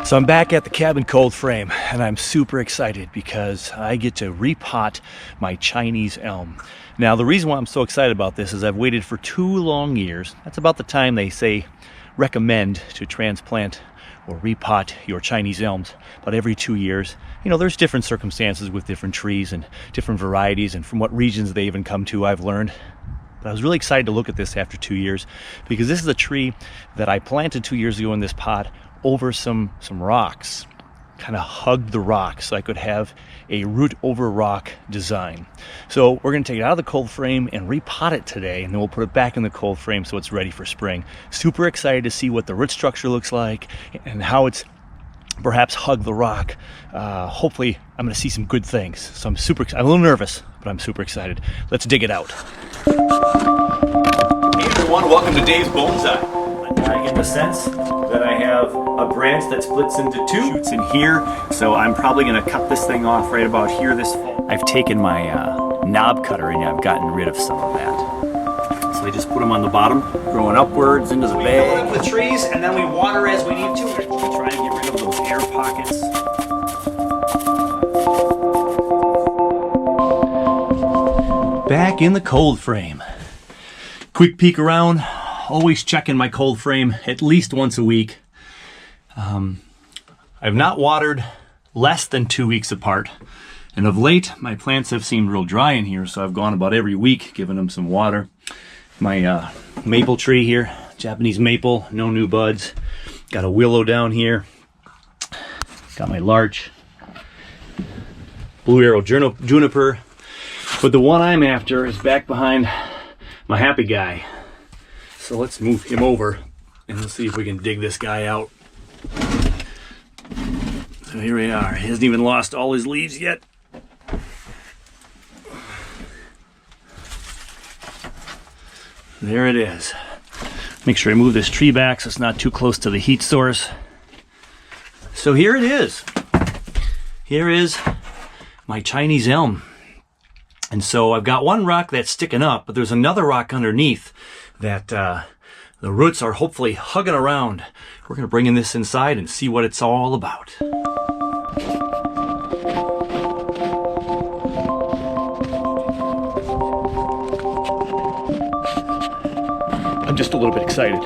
So I'm back at the cabin cold frame and I'm super excited because I get to repot my Chinese elm. Now the reason why I'm so excited about this is I've waited for 2 long years. That's about the time they say recommend to transplant or repot your Chinese elms, about every 2 years. You know, there's different circumstances with different trees and different varieties and from what regions they even come to, I've learned. But I was really excited to look at this after 2 years because this is a tree that I planted 2 years ago in this pot over some rocks, kind of hugged the rocks so I could have a root over rock design. So we're going to take it out of the cold frame and repot it today, and then we'll put it back in the cold frame so it's ready for spring. Super excited to see what the root structure looks like and how it's perhaps hug the rock. Hopefully I'm going to see some good things. So I'm a little nervous, but I'm super excited. Let's dig it out. Hey everyone, welcome to Dave's Bonsai. I get the sense that I have a branch that splits into 2 shoots in here, so I'm probably going to cut this thing off right about here this fall. I've taken my knob cutter and I've gotten rid of some of that. So I just put them on the bottom, growing upwards into the bag. We fill up with trees and then we water as we need to. Try and get rid of those air pockets. Back in the cold frame. Quick peek around. Always checking my cold frame at least once a week. I've not watered less than 2 weeks apart. And of late, my plants have seemed real dry in here, so I've gone about every week giving them some water. My maple tree here, Japanese maple, no new buds. Got a willow down here. Got my larch. Blue arrow juniper. But the one I'm after is back behind my happy guy. So let's move him over and let's see if we can dig this guy out. So here we are. He hasn't even lost all his leaves yet. There it is. Make sure I move this tree back so it's not too close to the heat source. So here it is. Here is my Chinese elm. And so I've got one rock that's sticking up, but there's another rock underneath that the roots are hopefully hugging around. We're going to bring in this inside and see what it's all about. I'm just a little bit excited.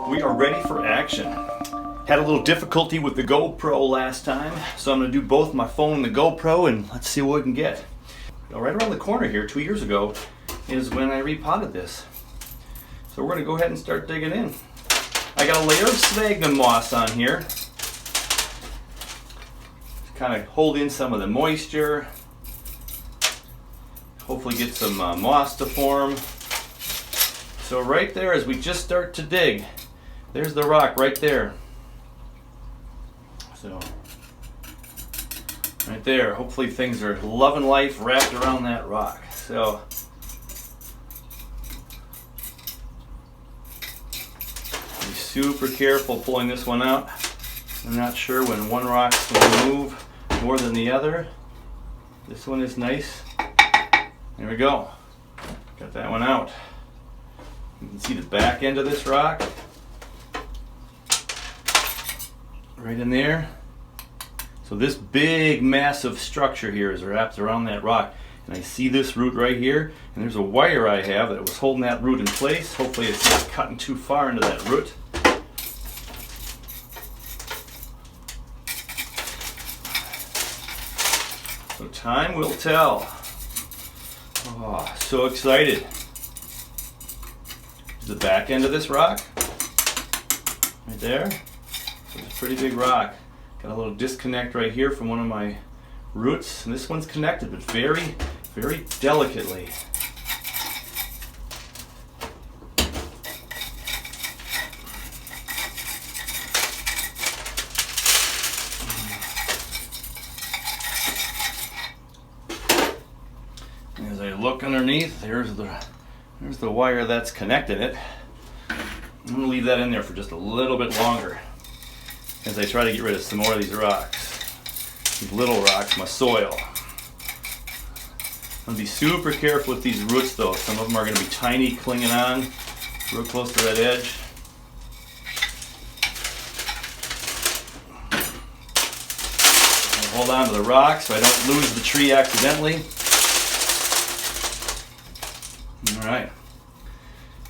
We are ready for action. Had a little difficulty with the GoPro last time, so I'm going to do both my phone and the GoPro and let's see what we can get. Now, right around the corner here, 2 years ago, is when I repotted this. So we're going to go ahead and start digging in. I got a layer of sphagnum moss on here to kind of hold in some of the moisture. Hopefully get some moss to form. So right there, as we just start to dig, there's the rock right there. So right there, hopefully things are love and life wrapped around that rock. So be super careful pulling this one out. I'm not sure when one rock's going to move more than the other. This one is nice. There we go. Got that one out. You can see the back end of this rock. Right in there. So this big massive structure here is wrapped around that rock. And I see this root right here, and there's a wire I have that was holding that root in place. Hopefully it's not cutting too far into that root. So time will tell. Oh, so excited. There's the back end of this rock. Right there. So it's a pretty big rock. Got a little disconnect right here from one of my roots. And this one's connected, but very, very delicately. As I look underneath, there's the wire that's connected it. I'm going to leave that in there for just a little bit longer as I try to get rid of some more of these rocks. These little rocks, my soil. I'm going to be super careful with these roots though. Some of them are going to be tiny, clinging on. real close to that edge. Hold on to the rock so I don't lose the tree accidentally. All right,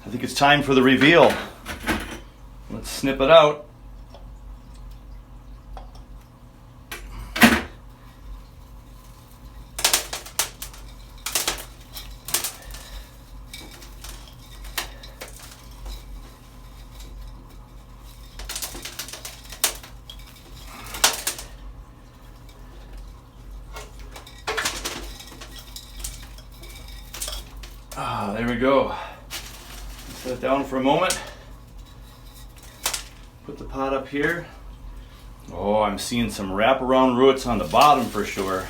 I think it's time for the reveal. Let's snip it out. There we go. Set it down for a moment. Put the pot up here. Oh, I'm seeing some wraparound roots on the bottom for sure.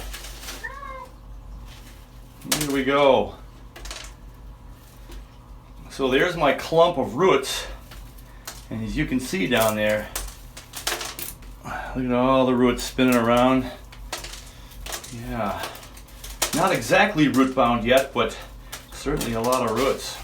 Here we go. So there's my clump of roots. And as you can see down there, look at all the roots spinning around. Yeah. Not exactly root bound yet, but certainly a lot of roots.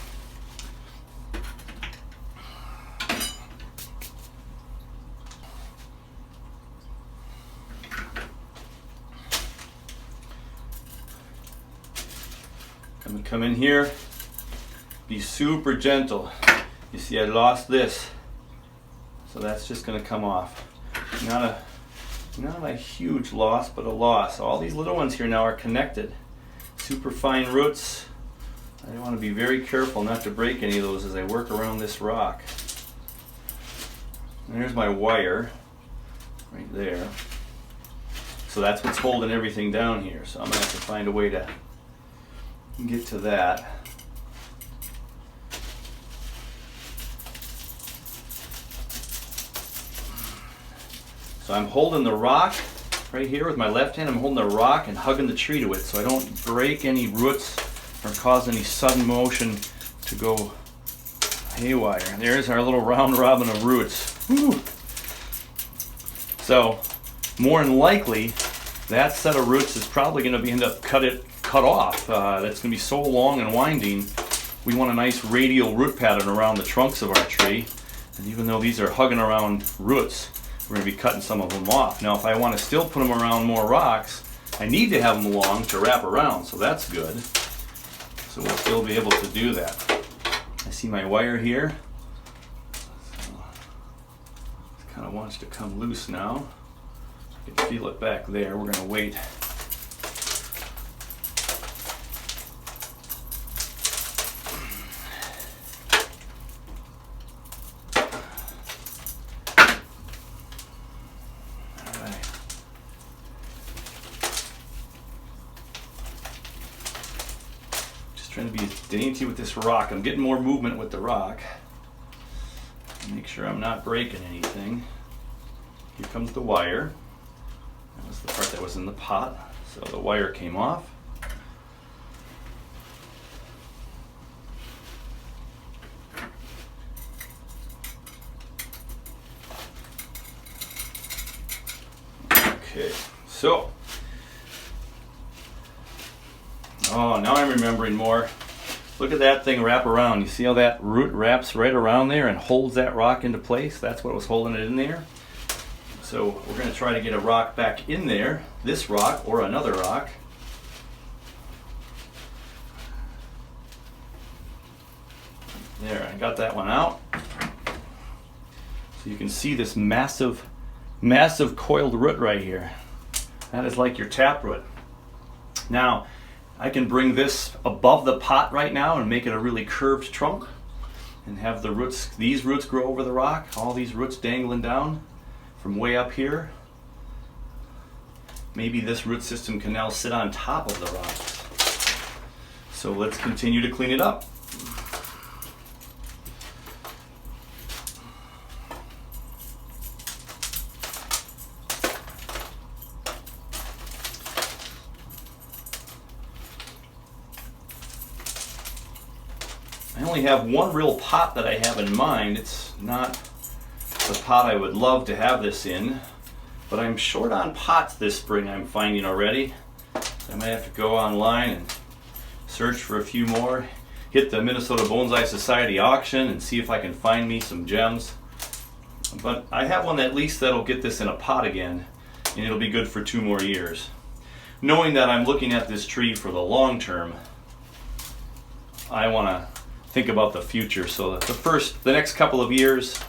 I'm gonna come in here, be super gentle. You see I lost this, so that's just gonna come off. Not a huge loss, but a loss. All these little ones here now are connected. Super fine roots. I want to be very careful not to break any of those as I work around this rock. And there's my wire right there. So that's what's holding everything down here. So I'm going to have to find a way to get to that. So I'm holding the rock right here with my left hand. I'm holding the rock and hugging the tree to it so I don't break any roots or cause any sudden motion to go haywire. There's our little round robin of roots. Woo. So more than likely that set of roots is probably going to end up cut off. That's going to be so long and winding. We want a nice radial root pattern around the trunks of our tree. And even though these are hugging around roots, we're going to be cutting some of them off. Now if I want to still put them around more rocks, I need to have them long to wrap around, so that's good. So we'll still be able to do that. I see my wire here. So it kind of wants to come loose now. I can feel it back there. We're going to wait. Trying to be dainty with this rock. I'm getting more movement with the rock. Make sure I'm not breaking anything. Here comes the wire. That was the part that was in the pot. So the wire came off. Okay, so oh, now I'm remembering more. Look at that thing wrap around. You see how that root wraps right around there and holds that rock into place? That's what was holding it in there. So we're going to try to get a rock back in there, this rock or another rock. There, I got that one out. So you can see this massive coiled root right here. That is like your taproot. Now, I can bring this above the pot right now and make it a really curved trunk and have the roots, these roots grow over the rock, all these roots dangling down from way up here. Maybe this root system can now sit on top of the rocks. So let's continue to clean it up. I only have one real pot that I have in mind. It's not the pot I would love to have this in, but I'm short on pots this spring, I'm finding already. I might have to go online and search for a few more. hit the Minnesota Bonsai Society auction and see if I can find me some gems. But I have one at least that'll get this in a pot again, and it'll be good for 2 more years. Knowing that I'm looking at this tree for the long term, I want to think about the future. So that the next couple of years,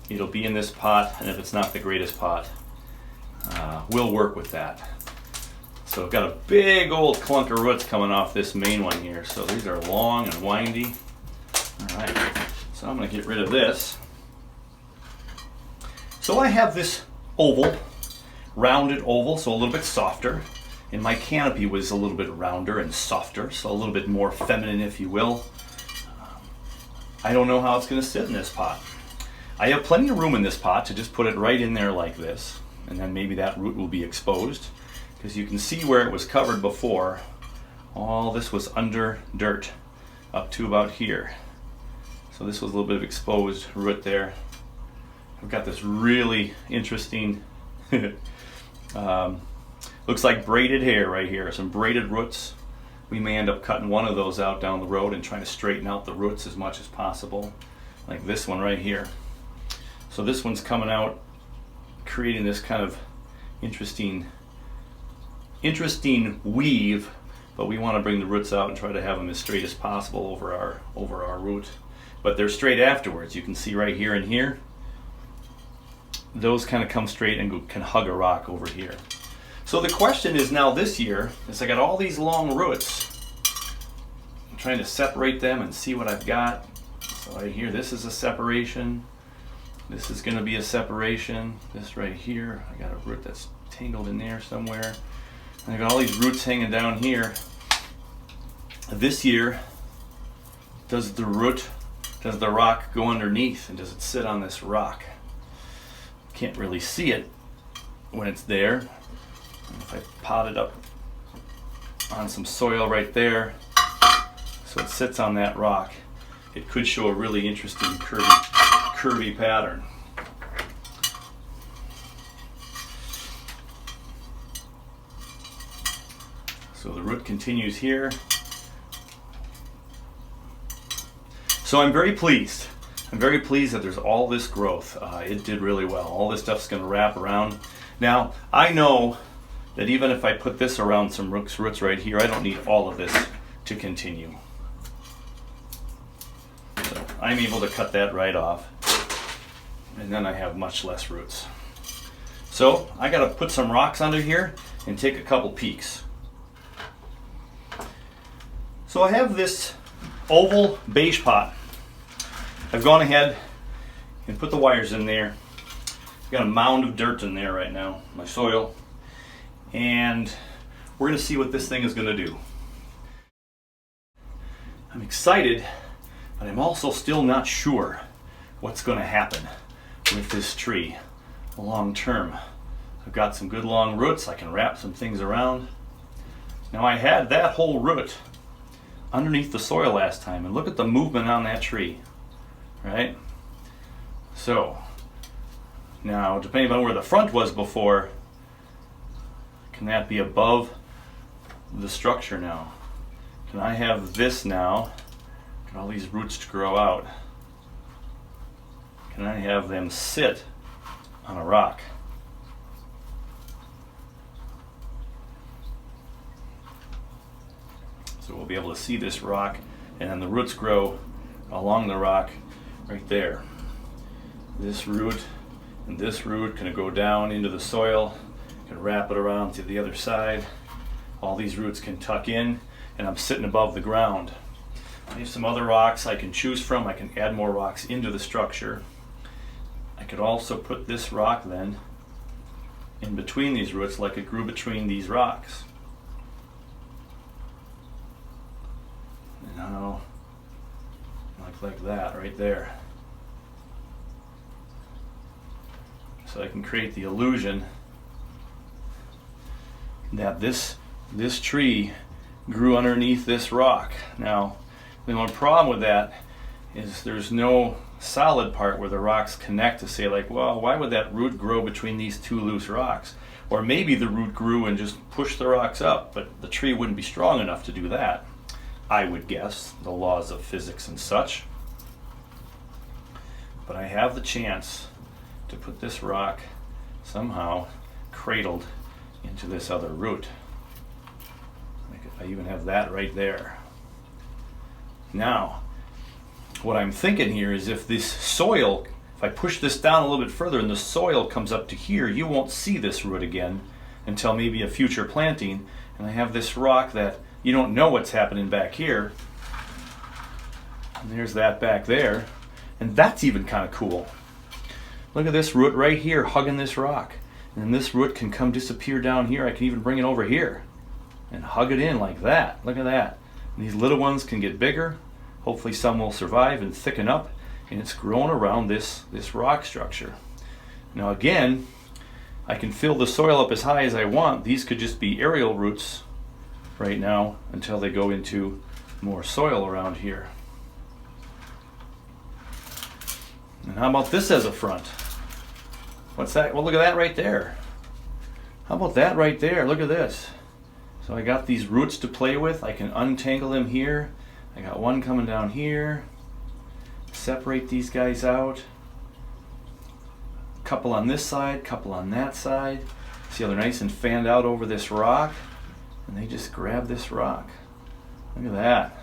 it'll be in this pot, and if it's not the greatest pot, we'll work with that. So I've got a big old clunk of roots coming off this main one here. So these are long and windy. All right, so I'm going to get rid of this. So I have this oval, rounded oval, so a little bit softer. And my canopy was a little bit rounder and softer, so a little bit more feminine, if you will. I don't know how it's going to sit in this pot. I have plenty of room in this pot to just put it right in there like this, and then maybe that root will be exposed, because you can see where it was covered before. All this was under dirt up to about here. So this was a little bit of exposed root there. I've got this really interesting looks like braided hair right here, some braided roots. We may end up cutting one of those out down the road and trying to straighten out the roots as much as possible, like this one right here. So this one's coming out, creating this kind of interesting weave, but we want to bring the roots out and try to have them as straight as possible over our root. But they're straight afterwards. You can see right here and here. Those kind of come straight and can hug a rock over here. So the question is now this year, is I got all these long roots. I'm trying to separate them and see what I've got. So right here, this is a separation. This is going to be a separation. This right here, I got a root that's tangled in there somewhere. And I got all these roots hanging down here. This year, does the rock go underneath, and does it sit on this rock? Can't really see it when it's there. If I pot it up on some soil right there, so it sits on that rock, it could show a really interesting curvy pattern. So the root continues here. So I'm very pleased. I'm very pleased that there's all this growth. It did really well. All this stuff's going to wrap around. Now, I know that even if I put this around some roots right here, I don't need all of this to continue. So I'm able to cut that right off, and then I have much less roots. So I got to put some rocks under here and take a couple peeks. So I have this oval beige pot. I've gone ahead and put the wires in there. I've got a mound of dirt in there right now, my soil, and we're going to see what this thing is going to do. I'm excited, but I'm also still not sure what's going to happen with this tree long term. I've got some good long roots. I can wrap some things around. Now I had that whole root underneath the soil last time, and look at the movement on that tree. Right? So now, depending on where the front was before, can that be above the structure now? Can I have this now? Can all these roots to grow out? Can I have them sit on a rock? So we'll be able to see this rock, and then the roots grow along the rock right there. This root and this root can go down into the soil, can wrap it around to the other side. All these roots can tuck in, and I'm sitting above the ground. I have some other rocks I can choose from. I can add more rocks into the structure. I could also put this rock then in between these roots, like it grew between these rocks. And now, like that right there. So I can create the illusion that this tree grew underneath this rock. Now, the only problem with that is there's no solid part where the rocks connect to say, like, well, why would that root grow between these two loose rocks? Or maybe the root grew and just pushed the rocks up, but the tree wouldn't be strong enough to do that. I would guess, the laws of physics and such. But I have the chance to put this rock somehow cradled into this other root. I even have that right there. Now, what I'm thinking here is if this soil, if I push this down a little bit further and the soil comes up to here, you won't see this root again until maybe a future planting. And I have this rock that you don't know what's happening back here. And there's that back there. And that's even kind of cool. Look at this root right here hugging this rock. And then this root can come disappear down here. I can even bring it over here and hug it in like that. Look at that. And these little ones can get bigger. Hopefully some will survive and thicken up. And it's grown around this rock structure. Now again, I can fill the soil up as high as I want. These could just be aerial roots right now until they go into more soil around here. And how about this as a front? What's that? Well, look at that right there. How about that right there? Look at this. So I got these roots to play with. I can untangle them here. I got one coming down here. Separate these guys out. Couple on this side, couple on that side. See how they're nice and fanned out over this rock? And they just grab this rock. Look at that.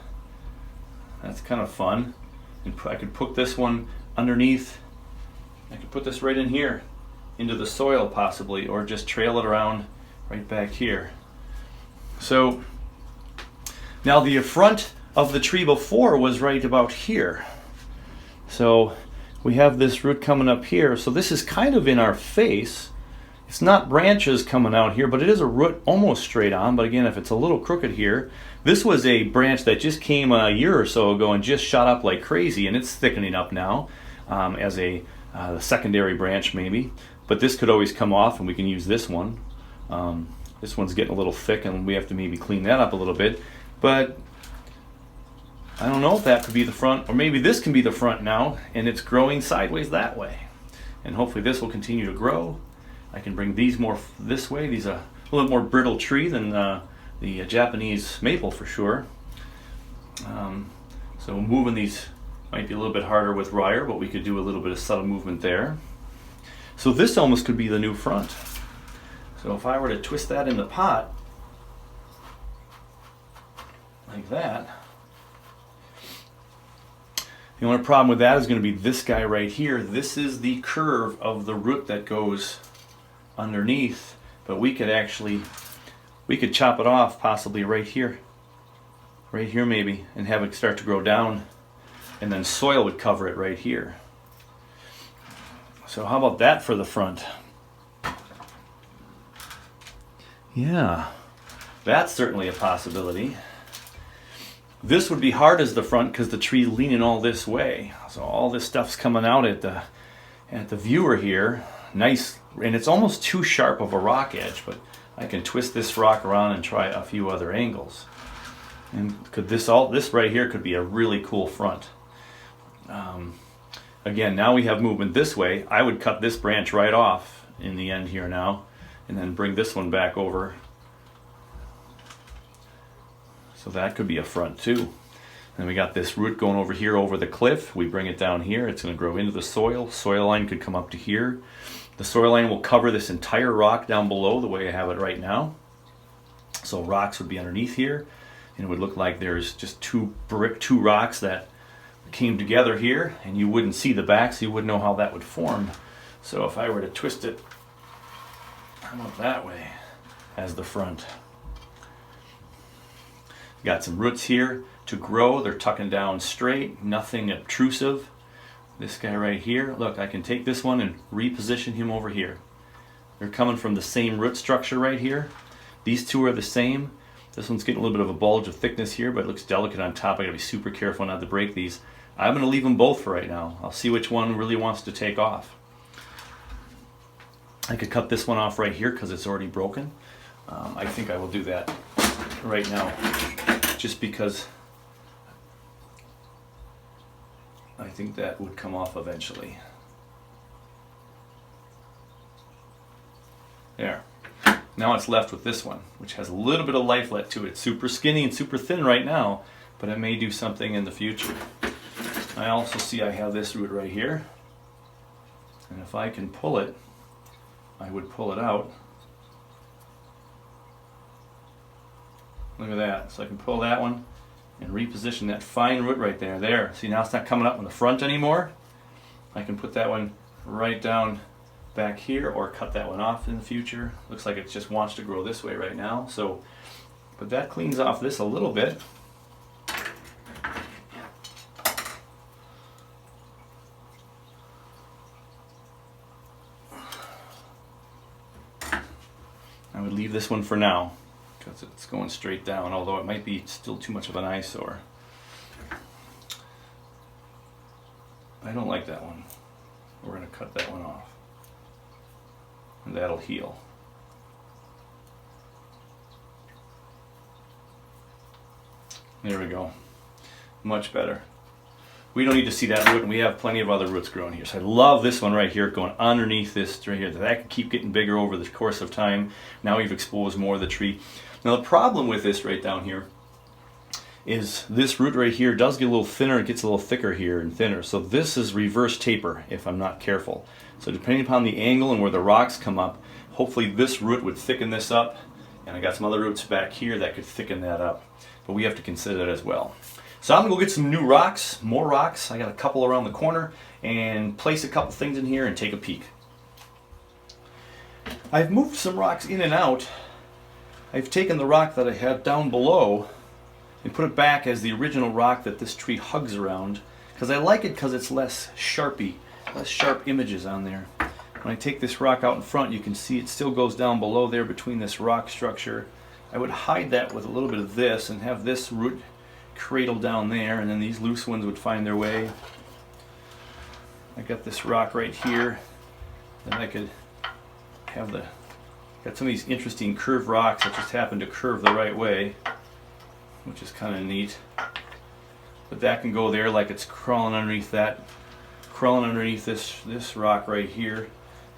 That's kind of fun. And I could put this one underneath. I could put this right in here into the soil possibly, or just trail it around right back here. So now the front of the tree before was right about here. So we have this root coming up here. So this is kind of in our face. It's not branches coming out here, but it is a root almost straight on. But again, if it's a little crooked here, this was a branch that just came a year or so ago and just shot up like crazy, and it's thickening up now as a secondary branch maybe. But this could always come off, and we can use this one. This one's getting a little thick, and we have to maybe clean that up a little bit. But I don't know if that could be the front, or maybe this can be the front now, and it's growing sideways that way. And hopefully this will continue to grow. I can bring these more this way. These are a little more brittle tree than the Japanese maple for sure. So moving these might be a little bit harder with wire, but we could do a little bit of subtle movement there. So this almost could be the new front. So if I were to twist that in the pot, like that, the only problem with that is going to be this guy right here. This is the curve of the root that goes underneath, but we could chop it off possibly right here maybe, and have it start to grow down, and then soil would cover it right here. So how about that for the front? Yeah, that's certainly a possibility. This would be hard as the front because the tree's leaning all this way. So all this stuff's coming out at the viewer here. Nice, and it's almost too sharp of a rock edge, but I can twist this rock around and try a few other angles. And this right here could be a really cool front. Again, now we have movement this way. I would cut this branch right off in the end here now, and then bring this one back over. So that could be a front too. Then we got this root going over here over the cliff. We bring it down here. It's going to grow into the soil. Soil line could come up to here. The soil line will cover this entire rock down below the way I have it right now. So rocks would be underneath here, and it would look like there's just two rocks that came together here, and you wouldn't see the back, so you wouldn't know how that would form. So if I were to twist it, how about that way as the front? Got some roots here to grow. They're tucking down straight, nothing obtrusive. This guy right here, look, I can take this one and reposition him over here. They're coming from the same root structure right here. These two are the same. This one's getting a little bit of a bulge of thickness here, but it looks delicate on top. I gotta be super careful not to break these. I'm gonna leave them both for right now. I'll see which one really wants to take off. I could cut this one off right here because it's already broken. I think I will do that right now, just because I think that would come off eventually. There. Now it's left with this one, which has a little bit of life left to it. Super skinny and super thin right now, but it may do something in the future. I also see I have this root right here, and if I can pull it, I would pull it out. Look at that. So I can pull that one and reposition that fine root right there. There. See, now it's not coming up in the front anymore. I can put that one right down back here or cut that one off in the future. Looks like it just wants to grow this way right now. So, but that cleans off this a little bit. I would leave this one for now because it's going straight down, although it might be still too much of an eyesore. I don't like that one. We're going to cut that one off, and that'll heal. There we go. Much better. We don't need to see that root, and we have plenty of other roots growing here. So I love this one right here going underneath this right here. That can keep getting bigger over the course of time. Now we've exposed more of the tree. Now the problem with this right down here is this root right here does get a little thinner. It gets a little thicker here and thinner. So this is reverse taper if I'm not careful. So depending upon the angle and where the rocks come up, hopefully this root would thicken this up. And I got some other roots back here that could thicken that up. But we have to consider that as well. So I'm going to go get some new rocks, more rocks. I got a couple around the corner, and place a couple things in here and take a peek. I've moved some rocks in and out. I've taken the rock that I had down below and put it back as the original rock that this tree hugs around, because I like it because it's less sharpy, less sharp images on there. When I take this rock out in front, you can see it still goes down below there between this rock structure. I would hide that with a little bit of this and have this root cradle down there, and then these loose ones would find their way. I got this rock right here, and I could have got some of these interesting curved rocks that just happen to curve the right way, which is kind of neat. But that can go there like it's crawling underneath this rock right here,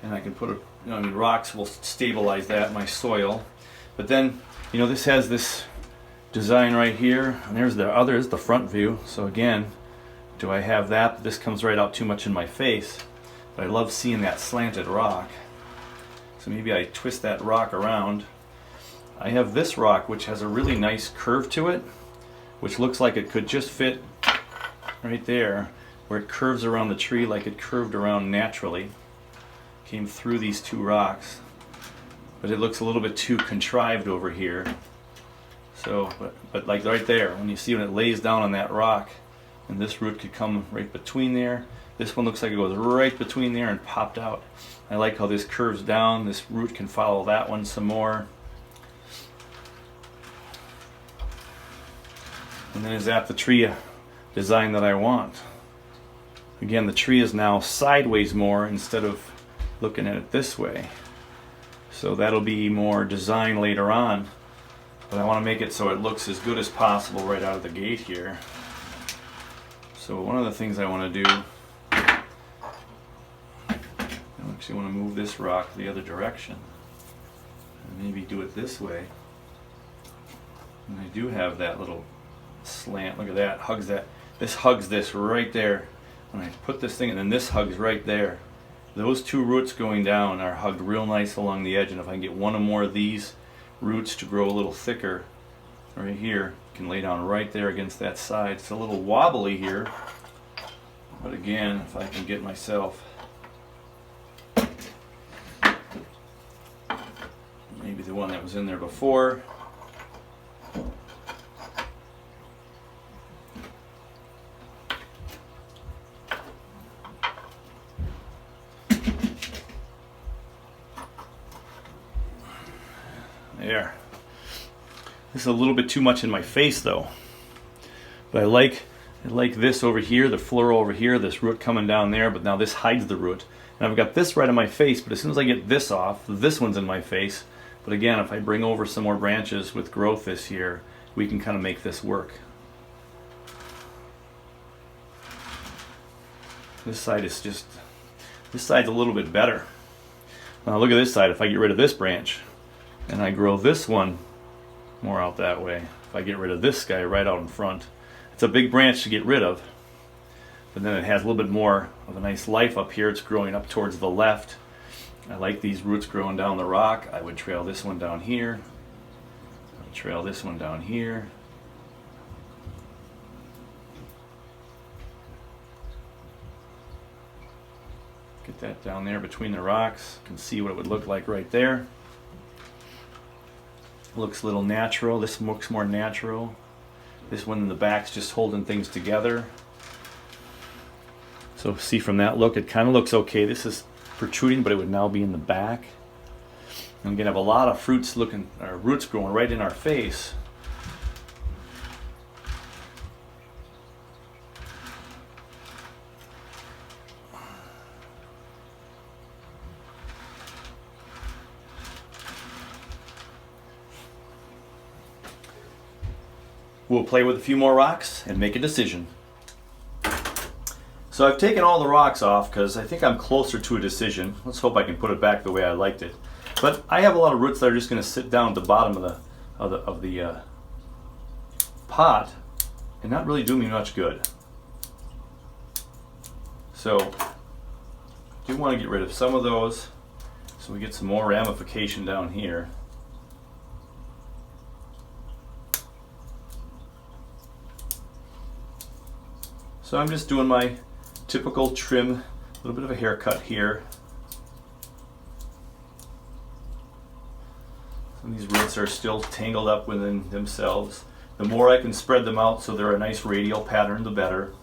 and I can put rocks will stabilize that in my soil. But then, this has this design right here, and there's the front view. So again, do I have that? This comes right out too much in my face, but I love seeing that slanted rock. So maybe I twist that rock around. I have this rock which has a really nice curve to it, which looks like it could just fit right there where it curves around the tree like it curved around naturally. Came through these two rocks, but it looks a little bit too contrived over here. So, but like right there, when you see when it lays down on that rock, and this root could come right between there. This one looks like it goes right between there and popped out. I like how this curves down. This root can follow that one some more. And then is that the tree design that I want? Again, the tree is now sideways more instead of looking at it this way. So that'll be more design later on. But I want to make it so it looks as good as possible right out of the gate here. So one of the things I want to do, I actually want to move this rock the other direction. And maybe do it this way. And I do have that little slant. Look at that. Hugs that. This hugs this right there. When I put this thing, and then this hugs right there. Those two roots going down are hugged real nice along the edge, and if I can get one or more of these roots to grow a little thicker right here, can lay down right there against that side. It's a little wobbly here, but again, if I can get myself maybe the one that was in there before. There. This is a little bit too much in my face though. But I like this over here, the floral over here, this root coming down there, but now this hides the root. And I've got this right in my face, but as soon as I get this off, this one's in my face. But again, if I bring over some more branches with growth this year, we can kind of make this work. This side's a little bit better. Now look at this side. If I get rid of this branch, and I grow this one more out that way, if I get rid of this guy right out in front, It's a big branch to get rid of, but then it has a little bit more of a nice life up here. It's growing up towards the left. I like these roots growing down the rock. I would trail this one down here. I would trail this one down here. Get that down there between the rocks. You can see what it would look like right there. Looks a little natural. This looks more natural. This one in the back's just holding things together. So see from that look, it kind of looks okay. This is protruding, but it would now be in the back. And we're gonna have a lot of roots growing right in our face. We'll play with a few more rocks and make a decision. So I've taken all the rocks off because I think I'm closer to a decision. Let's hope I can put it back the way I liked it. But I have a lot of roots that are just going to sit down at the bottom of the pot and not really do me much good. So I do want to get rid of some of those so we get some more ramification down here. So I'm just doing my typical trim, a little bit of a haircut here. Some of these roots are still tangled up within themselves. The more I can spread them out so they're a nice radial pattern, the better.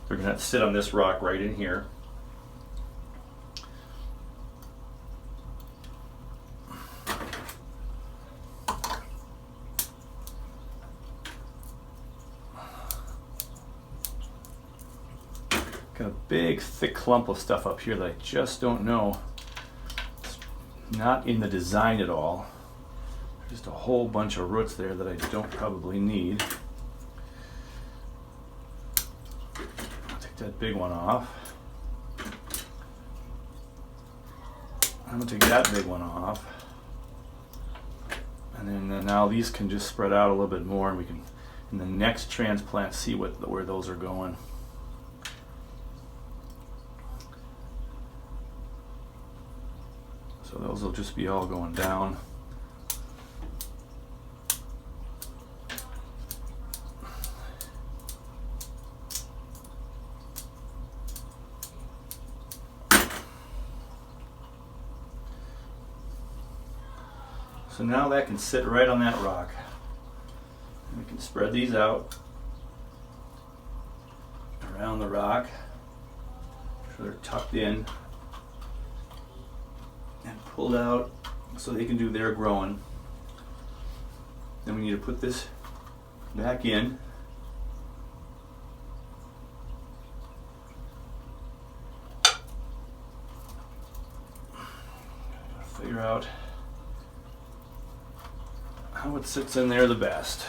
They're going to sit on this rock right in here. Got a big thick clump of stuff up here that I just don't know. It's not in the design at all. There's just a whole bunch of roots there that I don't probably need. I'll take that big one off. I'm gonna take that big one off. And then now these can just spread out a little bit more, and we can, in the next transplant, see where those are going. So those will just be all going down. So now that can sit right on that rock. And we can spread these out around the rock so they're tucked in and pulled out so they can do their growing. Then we need to put this back in. Figure out how it sits in there the best.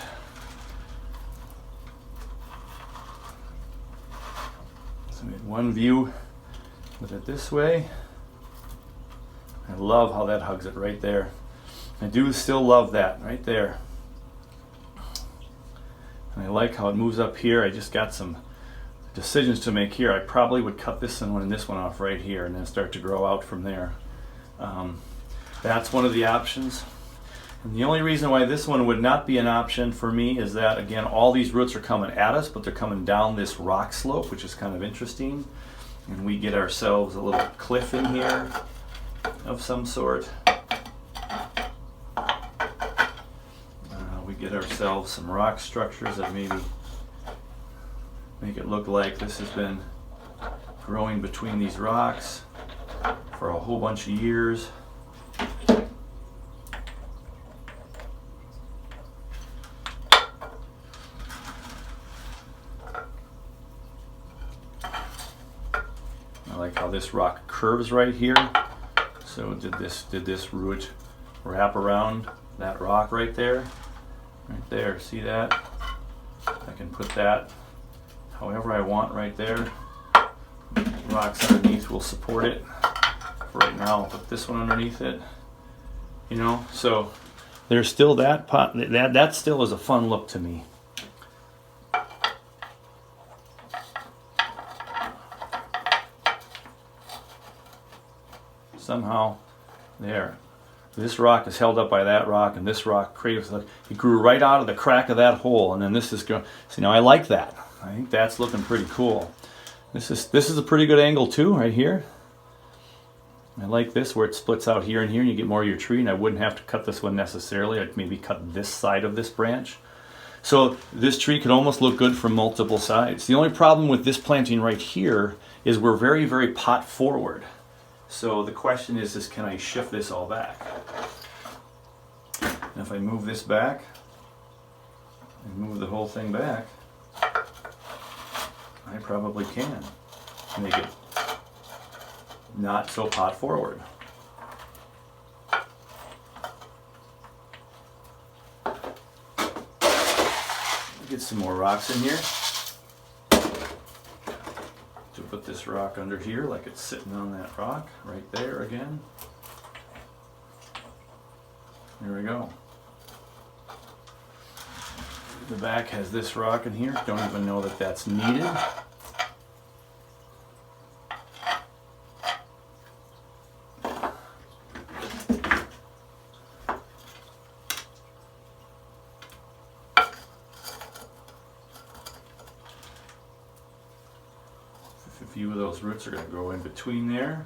So we had one view with it this way. I love how that hugs it right there. I do still love that right there. And I like how it moves up here. I just got some decisions to make here. I probably would cut this one and this one off right here and then start to grow out from there. That's one of the options. And the only reason why this one would not be an option for me is that, again, all these roots are coming at us, but they're coming down this rock slope, which is kind of interesting. And we get ourselves a little cliff in here of some sort. We get ourselves some rock structures that maybe make it look like this has been growing between these rocks for a whole bunch of years. I like how this rock curves right here. So did this root wrap around that rock right there? Right there, see that? I can put that however I want right there. Rocks underneath will support it. For right now, I'll put this one underneath it. You know, so there's still that pot. That still is a fun look to me. somehow, there. This rock is held up by that rock, and this rock creates, it grew right out of the crack of that hole, and then this is going. See, now I like that. I think that's looking pretty cool. This is a pretty good angle too, right here. I like this where it splits out here and here, and you get more of your tree, and I wouldn't have to cut this one necessarily. I'd maybe cut this side of this branch. So this tree could almost look good from multiple sides. The only problem with this planting right here is we're very, very pot forward. So the question is can I shift this all back? And if I move this back, and move the whole thing back, I probably can make it not so pot forward. Get some more rocks in here. To put this rock under here like it's sitting on that rock right there again. There we go. The back has this rock in here. Don't even know that that's needed. A few of those roots are going to go in between there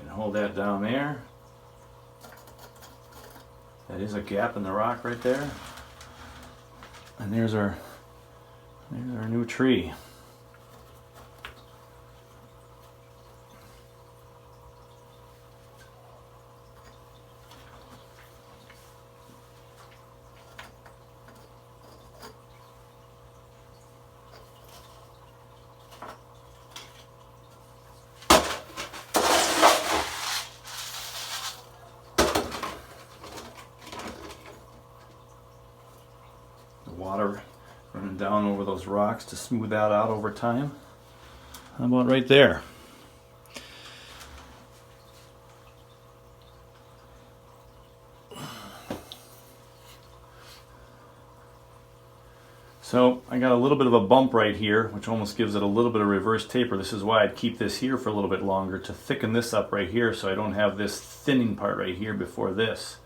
and hold that down there. That is a gap in the rock right there. And there's our new tree. Water running down over those rocks to smooth that out over time. How about right there? So I got a little bit of a bump right here, which almost gives it a little bit of reverse taper. This is why I'd keep this here for a little bit longer to thicken this up right here so I don't have this thinning part right here before this.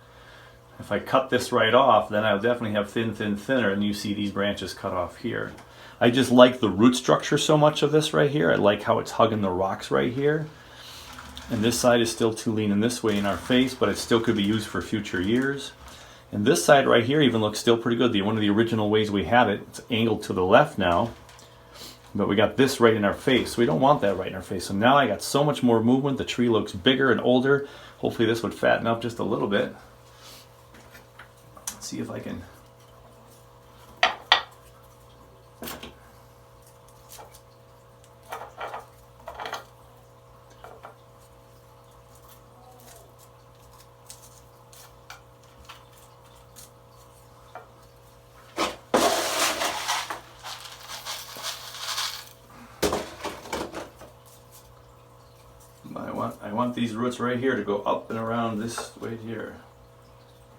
If I cut this right off, then I'll definitely have thin, thin, thinner, and you see these branches cut off here. I just like the root structure so much of this right here. I like how it's hugging the rocks right here. And this side is still too lean in this way in our face, but it still could be used for future years. And this side right here even looks still pretty good. One of the original ways we had it, it's angled to the left now, but we got this right in our face. So we don't want that right in our face. So now I got so much more movement. The tree looks bigger and older. Hopefully this would fatten up just a little bit. See if I can. I want these roots right here to go up and around this right here.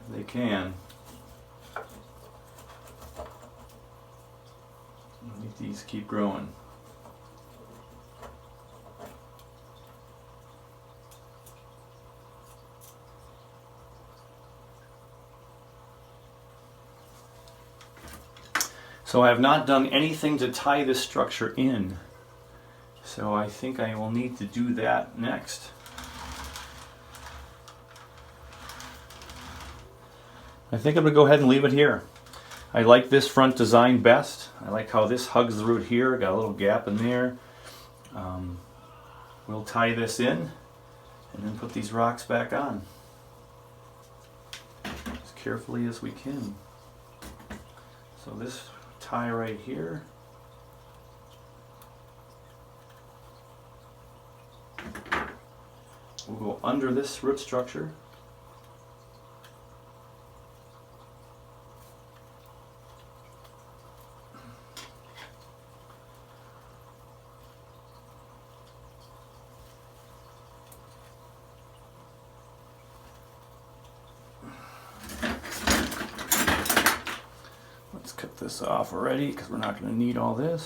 If they can. Let these keep growing. So I have not done anything to tie this structure in. So I think I will need to do that next. I think I'm going to go ahead and leave it here. I like this front design best. I like how this hugs the root here. Got a little gap in there. We'll tie this in and then put these rocks back on as carefully as we can. So this tie right here. We'll go under this root structure. Let's cut this off already because we're not going to need all this.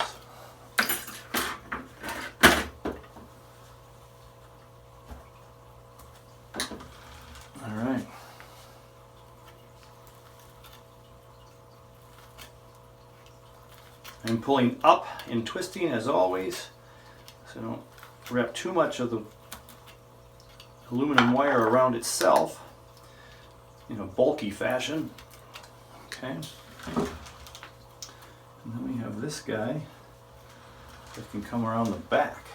I'm pulling up and twisting as always, so don't wrap too much of the aluminum wire around itself in a bulky fashion. Okay. And then we have this guy that can come around the back.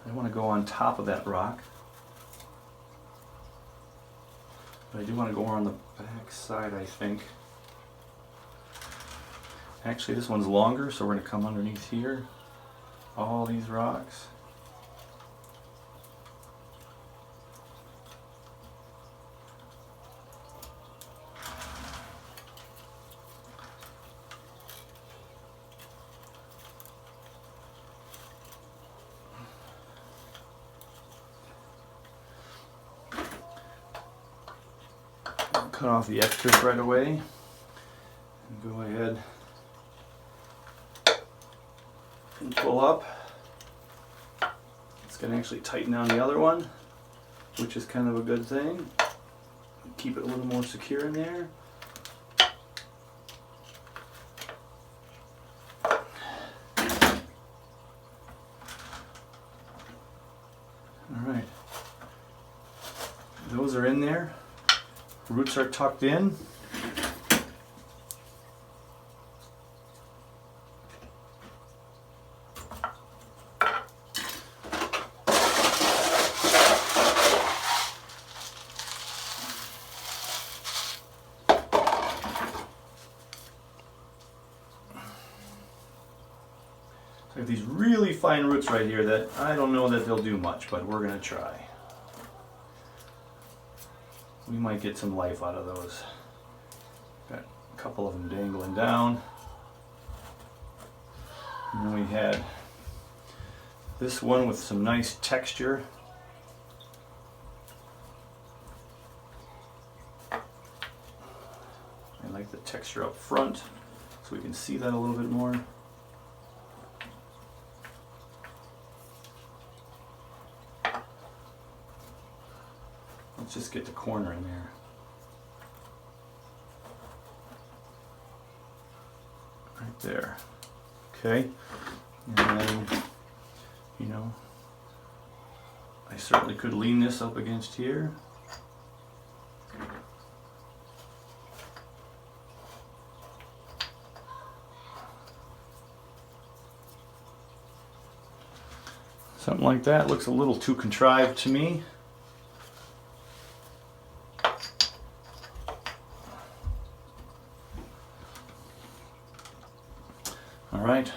I want to go on top of that rock, but I do want to go around the back side, I think. Actually, this one's longer, so we're going to come underneath here. All these rocks. Cut off the extras right away and go ahead and pull up. It's going to actually tighten down the other one, which is kind of a good thing. Keep it a little more secure in there. Alright, those are in there. Roots are tucked in. I have these really fine roots right here that I don't know that they'll do much, but we're going to try. We might get some life out of those. Got a couple of them dangling down. And then we had this one with some nice texture. I like the texture up front, so we can see that a little bit more. Let's just get the corner in there. Right there. Okay. And then, you know, I certainly could lean this up against here. Something like that looks a little too contrived to me. All right.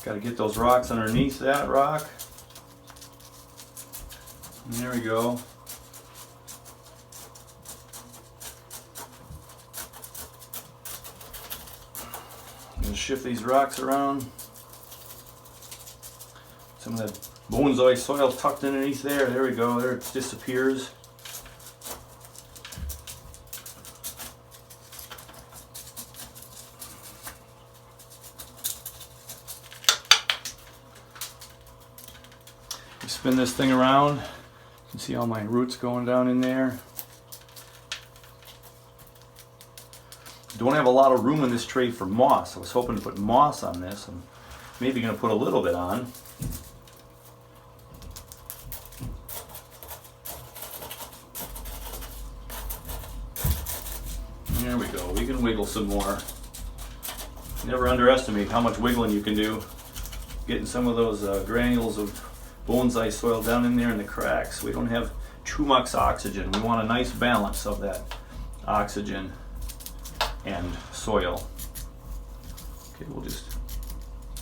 Got to get those rocks underneath that rock. And there we go. Just shift these rocks around. Some of that bonsai soil tucked underneath there. There we go. There it disappears. Spin this thing around. You can see all my roots going down in there. Don't have a lot of room in this tray for moss. I was hoping to put moss on this. I'm maybe going to put a little bit on. There we go. We can wiggle some more. Never underestimate how much wiggling you can do. Getting some of those granules of bonsai soil down in there in the cracks. We don't have too much oxygen. We want a nice balance of that oxygen, and soil. Okay,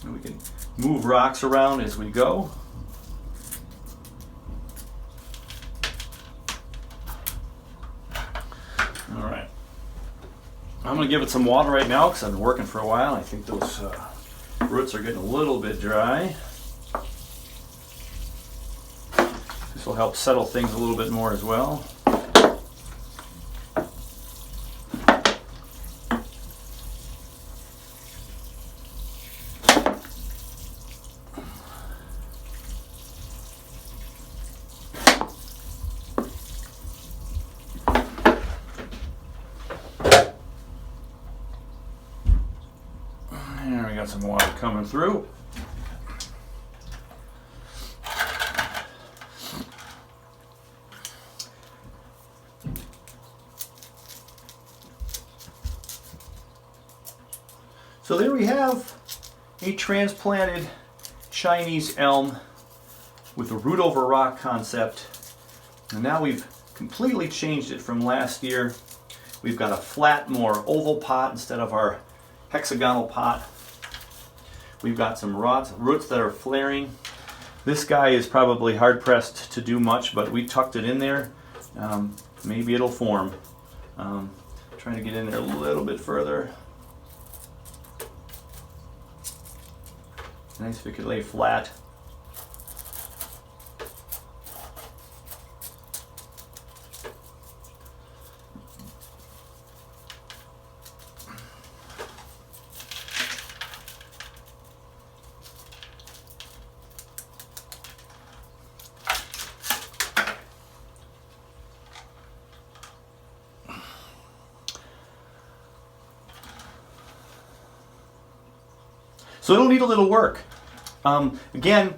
we can move rocks around as we go. All right. I'm going to give it some water right now because I've been working for a while. I think those roots are getting a little bit dry. This will help settle things a little bit more as well. There, we got some water coming through. So there we have a transplanted Chinese elm with a root over rock concept. And now we've completely changed it from last year. We've got a flat, more oval pot instead of our hexagonal pot. We've got some roots that are flaring. This guy is probably hard pressed to do much, but we tucked it in there. Maybe it'll form. Trying to get in there a little bit further. Nice if it could lay flat. So it'll need a little work. Again,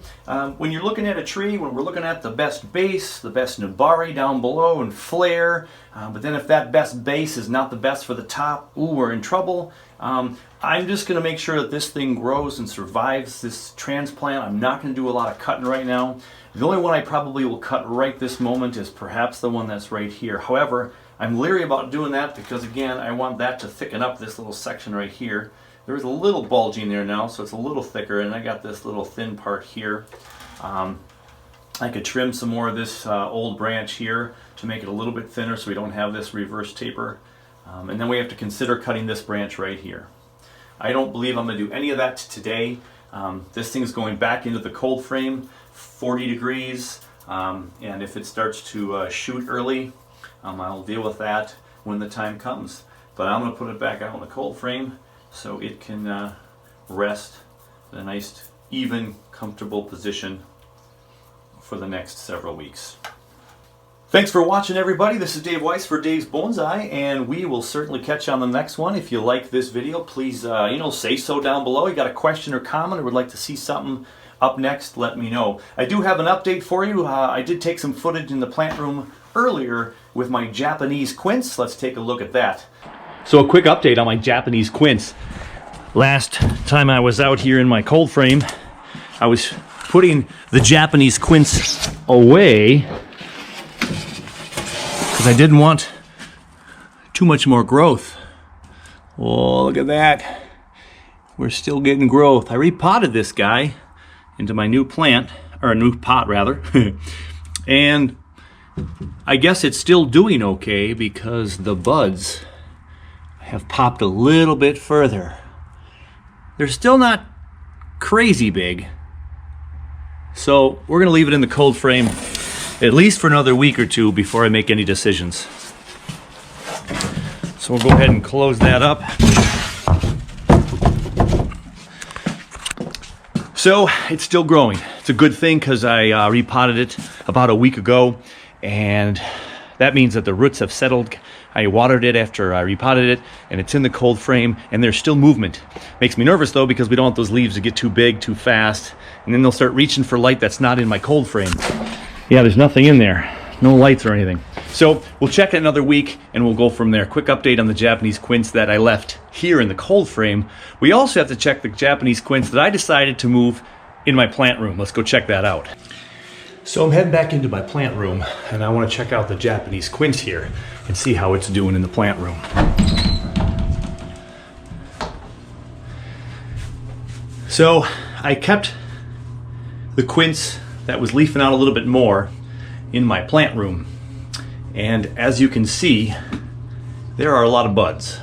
when you're looking at a tree, when we're looking at the best base, the best nabari down below and flare, but then if that best base is not the best for the top, ooh, we're in trouble. I'm just going to make sure that this thing grows and survives this transplant. I'm not going to do a lot of cutting right now. The only one I probably will cut right this moment is perhaps the one that's right here. However, I'm leery about doing that because, again, I want that to thicken up this little section right here. There's a little bulging there now, so it's a little thicker, and I got this little thin part here. I could trim some more of this old branch here to make it a little bit thinner so we don't have this reverse taper. And then we have to consider cutting this branch right here. I don't believe I'm going to do any of that today. This thing's going back into the cold frame, 40 degrees, and if it starts to shoot early, I'll deal with that when the time comes. But I'm going to put it back out in the cold frame so it can rest in a nice, even, comfortable position for the next several weeks. Thanks for watching, everybody. This is Dave Weiss for Dave's Bonsai, and we will certainly catch you on the next one. If you like this video, please say so down below. You got a question or comment or would like to see something up next, let me know. I do have an update for you. I did take some footage in the plant room earlier with my Japanese quince. Let's take a look at that. So a quick update on my Japanese quince. Last time I was out here in my cold frame, I was putting the Japanese quince away because I didn't want too much more growth. Oh, look at that. We're still getting growth. I repotted this guy into my new plant, or a new pot rather, and I guess it's still doing okay because the buds have popped a little bit further. They're still not crazy big, so we're going to leave it in the cold frame at least for another week or two before I make any decisions. So we'll go ahead and close that up. So it's still growing. It's a good thing because I repotted it about a week ago, and that means that the roots have settled. I watered it after I repotted it, and it's in the cold frame, and there's still movement. Makes me nervous, though, because we don't want those leaves to get too big too fast, and then they'll start reaching for light that's not in my cold frame. Yeah, there's nothing in there. No lights or anything. So we'll check it another week, and we'll go from there. Quick update on the Japanese quince that I left here in the cold frame. We also have to check the Japanese quince that I decided to move in my plant room. Let's go check that out. So I'm heading back into my plant room and I want to check out the Japanese quince here and see how it's doing in the plant room. So I kept the quince that was leafing out a little bit more in my plant room, and as you can see, there are a lot of buds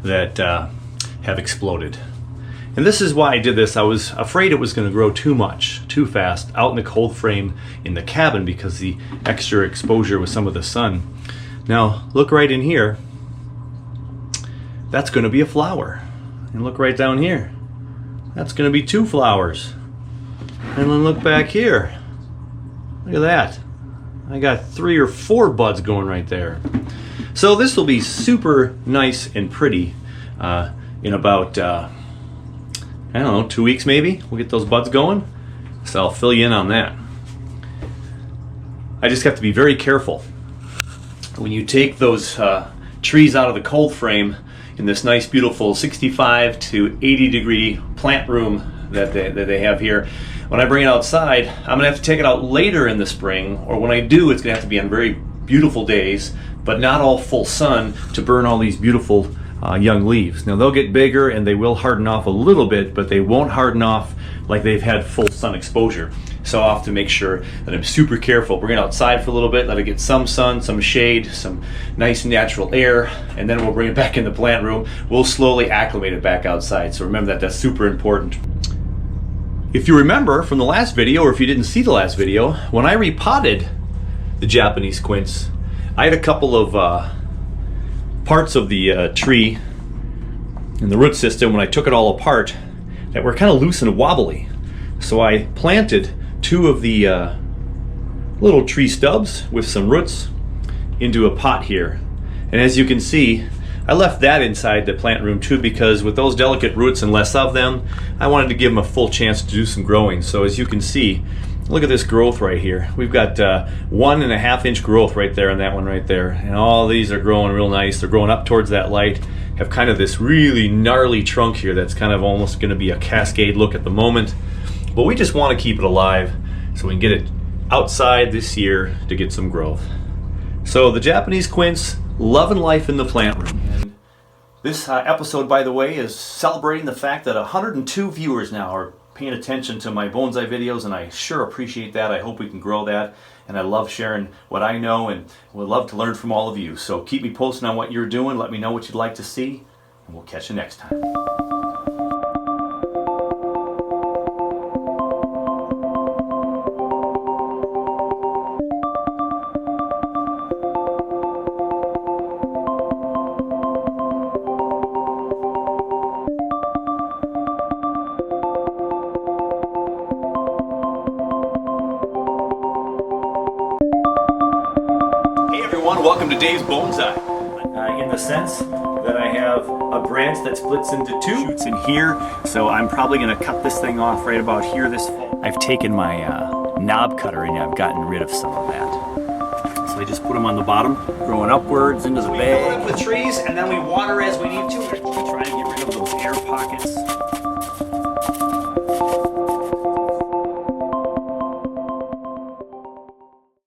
that have exploded. And this is why I did this. I was afraid it was going to grow too much, too fast, out in the cold frame in the cabin because the extra exposure with some of the sun. Now, look right in here. That's going to be a flower. And look right down here. That's going to be 2 flowers. And then look back here. Look at that. I got 3 or 4 buds going right there. So this will be super nice and pretty in about I don't know, 2 weeks maybe. We'll get those buds going. So I'll fill you in on that. I just have to be very careful. When you take those trees out of the cold frame in this nice beautiful 65 to 80 degree plant room that they have here, when I bring it outside, I'm going to have to take it out later in the spring, or when I do, it's going to have to be on very beautiful days, but not all full sun to burn all these beautiful young leaves. Now they'll get bigger and they will harden off a little bit, but they won't harden off like they've had full sun exposure. So I'll have to make sure that I'm super careful. Bring it outside for a little bit, let it get some sun, some shade, some nice natural air, and then we'll bring it back in the plant room. We'll slowly acclimate it back outside. So remember that, that's super important. If you remember from the last video, or if you didn't see the last video, when I repotted the Japanese quince, I had a couple of parts of the tree and the root system, when I took it all apart, that were kind of loose and wobbly. So I planted 2 of the little tree stubs with some roots into a pot here. And as you can see, I left that inside the plant room too, because with those delicate roots and less of them, I wanted to give them a full chance to do some growing. So as you can see, look at this growth right here. We've got 1.5 inch growth right there and that one right there. And all these are growing real nice. They're growing up towards that light. Have kind of this really gnarly trunk here that's kind of almost going to be a cascade look at the moment. But we just want to keep it alive so we can get it outside this year to get some growth. So the Japanese quince, loving life in the plant room. And this episode, by the way, is celebrating the fact that 102 viewers now are paying attention to my bonsai videos, and I sure appreciate that. I hope we can grow that, and I love sharing what I know, and would love to learn from all of you. So keep me posting on what you're doing. Let me know what you'd like to see, and we'll catch you next time. Welcome to Dave's Bonsai. In the sense that I have a branch that splits into 2 shoots in here, so I'm probably going to cut this thing off right about here this fall. I've taken my knob cutter and I've gotten rid of some of that. So I just put them on the bottom, growing upwards into the bag. We fill up with trees and then we water as we need to. We try and get rid of those air pockets.